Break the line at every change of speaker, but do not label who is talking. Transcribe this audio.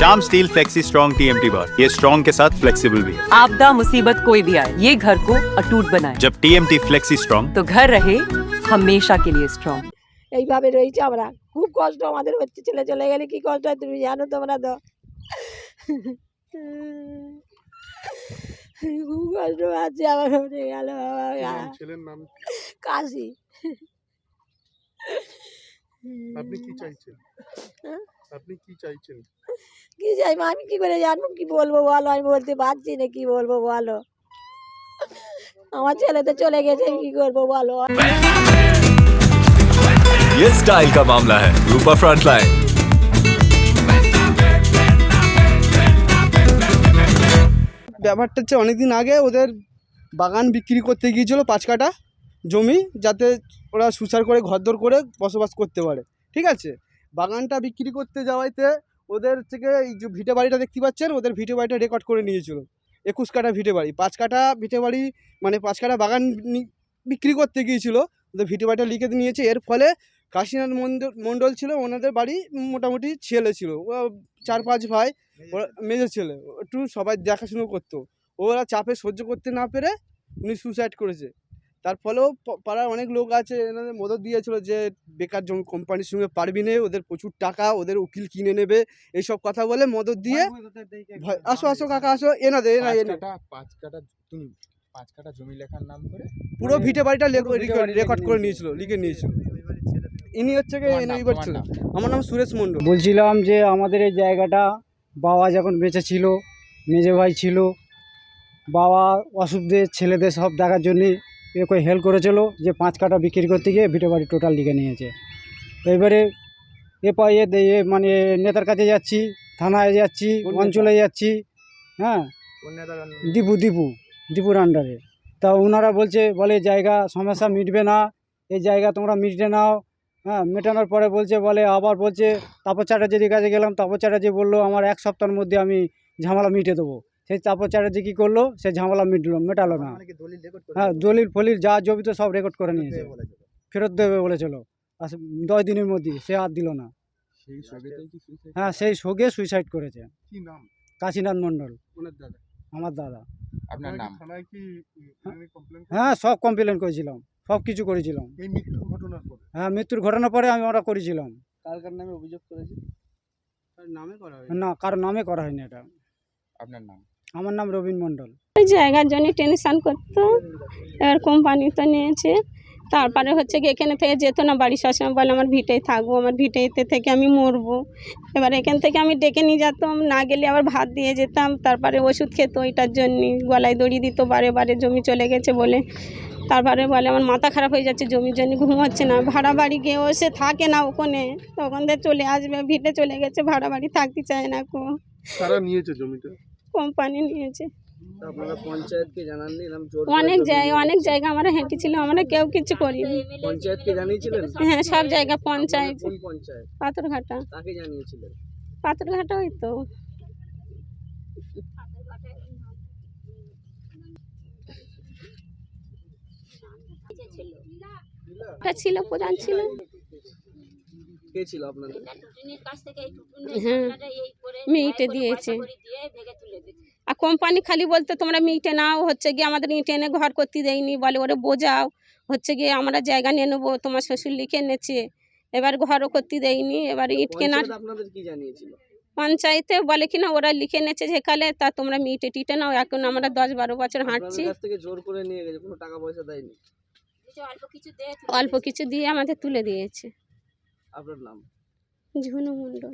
Shyam steel flexi strong TMT बार, ये strong के साथ फ्लेक्सिबल भी है।
आपदा मुसीबत कोई भी आए, ये घर को अटूट बनाए।
जब टीएमटी फ्लेक्सी स्ट्रॉन्ग
तो घर रहे हमेशा के लिए स्ट्रॉन्ग।
এইভাবে রয়েছে আমরা, খুব কষ্ট আমাদের হচ্ছে। ছেলে চলে গেলে কি কষ্ট হয় তুমি জানো, তোমরা তো খুব কষ্ট আছে আমার, হয়ে গেল বাবা।
ছেলের নাম
কাশি।
আপনি কি চাইছেন? আপনি কি চাইছেন?
কি চাই আমি কি করে জানবো, কি বলবো বলো, আমি বলতে পারছি না, কি বলবো বলো। আমার ছেলে তো চলে গেছে, কি করবো বলো।
ये स्टाइल का मामला है। रूपा फ्रंटलाइन।
ব্যাপারটা হচ্ছে অনেকদিন আগে ওদের বাগান বিক্রি করতে গিয়েছিল 5 কাঠা জমি, যাতে ওরা সুসার করে ঘরদোর করে বসবাস করতে পারে। ঠিক আছে, বাগানটা বিক্রি করতে যাওয়াইতে ওদের থেকে এই যে ভিটে বাড়িটা দেখতে পাচ্ছেন, ওদের ভিটে বাড়িটা রেকর্ড করে নিয়েছিল। 21 কাঠা ভিটে বাড়ি, 5 কাঠা ভিটে বাড়ি, মানে 5 কাঠা বাগান বিক্রি করতে গিয়েছিল, ওদের ভিটে বাড়িটা লিখে নিয়েছে। এর ফলে কাশীনাথ মণ্ডল ছিল, ওনাদের বাড়ি মোটামুটি ছেলে ছিল, ওরা 4-5 ভাই, ওরা মেজর ছেলে, একটু সবাই দেখাশুনো করতো। ওরা চাপে সহ্য করতে না পেরে উনি সুসাইড করেছে। তার ফলেও পাড়ার অনেক লোক আছে, এনাদের মদত দিয়েছিল যে বেকার জমি কোম্পানির সঙ্গে পারবি না, ওদের প্রচুর টাকা, ওদের উকিল কিনে নেবে, এইসব কথা বলে মদত দিয়ে আসো আসো কাকা আসো এনাদের
5 কাঠা জমি লেখার নাম করে
পুরো ভিটে বাড়িটা রেকর্ড করে নিয়েছিল, লিখে নিয়েছিল। ইনি হচ্ছে এবার ছিল। আমার নাম সুরেশ মণ্ডল।
বলছিলাম যে আমাদের এই জায়গাটা বাবা যখন বেঁচে ছিল, মেজে ভাই ছিল, বাবা অসুখদের ছেলেদের সব দেখার জন্যে একে হেল্প করেছিল, যে 5 কাঠা বিক্রি করতে গিয়ে ভিটে বাড়ি টোটাল লিখে নিয়েছে। এবারে মানে নেতার কাছে যাচ্ছি, থানায় যাচ্ছি, অঞ্চলে যাচ্ছি, হ্যাঁ দীপুর আন্ডারে। তা ওনারা বলে জায়গা সমস্যা মিটবে না, এই জায়গা তোমরা মিটে নাও। হ্যাঁ, মেটানোর পরে বলে আবার তাপস চ্যাটার্জির কাছে গেলাম, তাপস চ্যাটার্জি বললো আমার 1 সপ্তাহের মধ্যে আমি ঝামেলা মিটে দেবো। সেই তাপস চ্যাটার্জি কী করলো, সে ঝামেলা মেটালো না। হ্যাঁ, দলিল ফলিল যা জমি তো সব রেকর্ড করে নিয়েছে, ফেরত দেবে বলেছিল। 10 দিনের মধ্যে সে আর দিল না। হ্যাঁ, সেই শোকে সুইসাইড করেছে। কাশীনাথ মণ্ডল আমার দাদা।
আপনার নাম? থানায় কি কমপ্লেইন?
হ্যাঁ, সব কমপ্লেন করেছিলাম, সব কিছু করেছিলাম।
এই মৃত্যুর ঘটনার পরে?
হ্যাঁ, মৃত্যুর ঘটনার পরে আমরা করেছিলাম।
কার নামে অভিযোগ করেছি? কার নামে করা হয়
না, কারো নামে করা হয়নি এটা।
আপনার নাম?
আমার নাম রবীন মণ্ডল।
ওই জায়গার জন্য টেনশন করতো, এবার কোম্পানি তো নিয়েছে। তারপরে হচ্ছে কি এখানে থেকে যেত না, বাড়ি সবসময় বলে আমার ভিটেই থাকবো, আমার ভিটেতে থেকে আমি মরবো। এবার এখান থেকে আমি ডেকে নিয়ে যেতাম, না গেলে আবার ভাত দিয়ে যেতাম। তারপরে ওষুধ খেত, ওইটার জন্যে গলায় দড়ি দিত বারে বারে, জমি চলে গেছে বলে। তারপরে বলে আমার মাথা খারাপ হয়ে যাচ্ছে, জমির জন্য ঘুম হচ্ছে না। ভাড়া বাড়ি গিয়েও সে থাকে না ওখানে, তখন চলে আসবে, ভিটে চলে গেছে, ভাড়া বাড়ি থাকতে চায় না।
কারা নিয়েছে জমিটা?
কোম্পানি নিয়েছে।
আপনারা পঞ্চায়েতকে জানাননি?
অনেক জায়গা আমরা হেঁটেছিল, আমরা কেউ কিছু করিনি।
পঞ্চায়েতকে জানিয়েছিলেন?
হ্যাঁ, সব জায়গা পঞ্চায়েত।
কোন পঞ্চায়েত?
পাথরঘাটা।
কাকে জানিয়েছিলেন?
পাথরঘাটা ওই তো ছিল, প্রধান ছিল।
কে ছিল আপনাদের?
হ্যাঁ, মিটে দিয়েছে। আর কোম্পানি খালি বলতে তোমরা মিটে নাও, হচ্ছে গিয়ে আমাদের ইট এনে ঘর করতে দেয়নি, বলে ওরে বোঝাও, হচ্ছে গিয়ে আমরা জায়গা নিয়ে নেবো, তোমার শ্বশুর লিখে এনেছে, এবার ঘরও করতে দেয়নি। এবার ইট কেনার
আপনাদের কি জানিয়েছিল?
পঞ্চায়েতে বলে কিনা ওরা লিখে এনেছে যেখানে, তা তোমরা মিটে টিটে নাও। এখন আমরা 10-12 বছর হাঁটছি।
জোর করে নিয়ে গেছে, কোনো টাকা পয়সা দেয়নি?
অল্প কিছু দিয়ে আমাদের তুলে দিয়েছে।
আপনার নাম?
ঝুনু মণ্ডল।